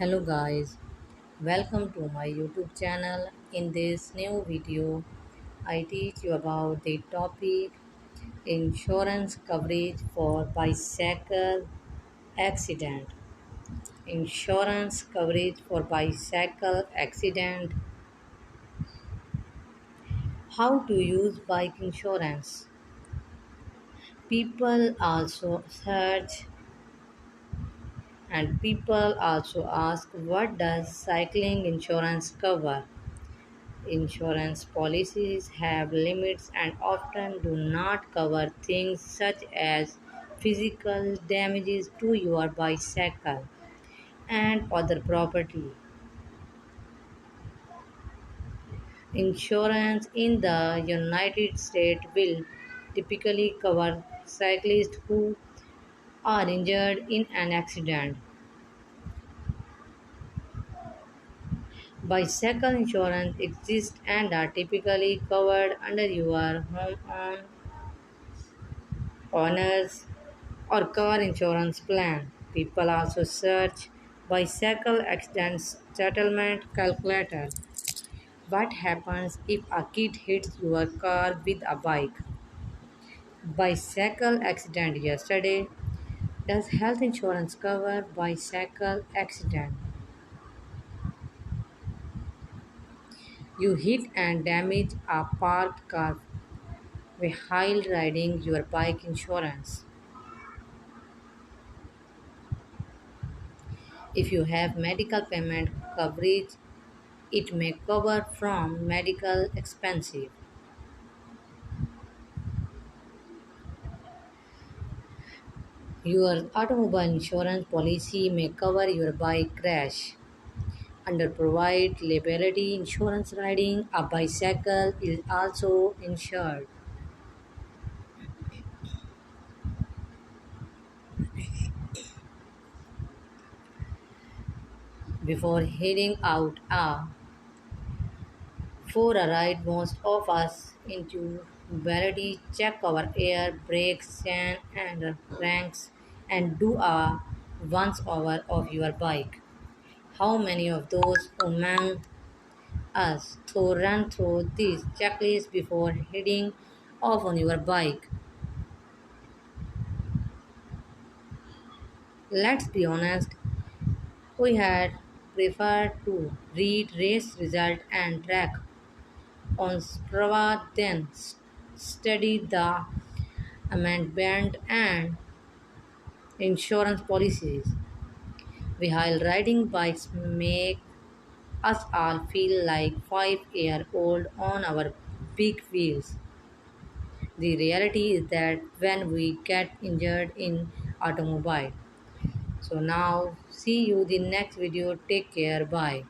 Hello guys, welcome to my YouTube channel. In this new video, I teach you about the topic insurance coverage for bicycle accident. Insurance coverage for bicycle accident. How to use bike insurance. People also search and people also ask what does cycling insurance cover? Insurance policies have limits and often do not cover things such as physical damages to your bicycle and other property. Insurance in the United States will typically cover cyclists who are injured in an accident. Bicycle insurance exists and are typically covered under your homeowner's or car insurance plan. People also search bicycle accident settlement calculator. What happens if a kid hits your car with a bike? Bicycle accident yesterday. Does health insurance cover bicycle accident? You hit and damage a parked car while riding your bike insurance. If you have medical payment coverage, it may cover from medical expenses. Your automobile insurance policy may cover your bike crash. Under provide liability insurance riding a bicycle is also insured. Before heading out for a ride, most of us individually check our air, brakes, chain, and cranks and do a once over of your bike. How many of those among us to run through this checklist before heading off on your bike? Let's be honest, we had preferred to read race result and track on Strava than study the amendment and insurance policies. While riding bikes make us all feel like 5-year-old on our big wheels. The reality is that when we get injured in automobile. So now see you the next video. Take care. Bye.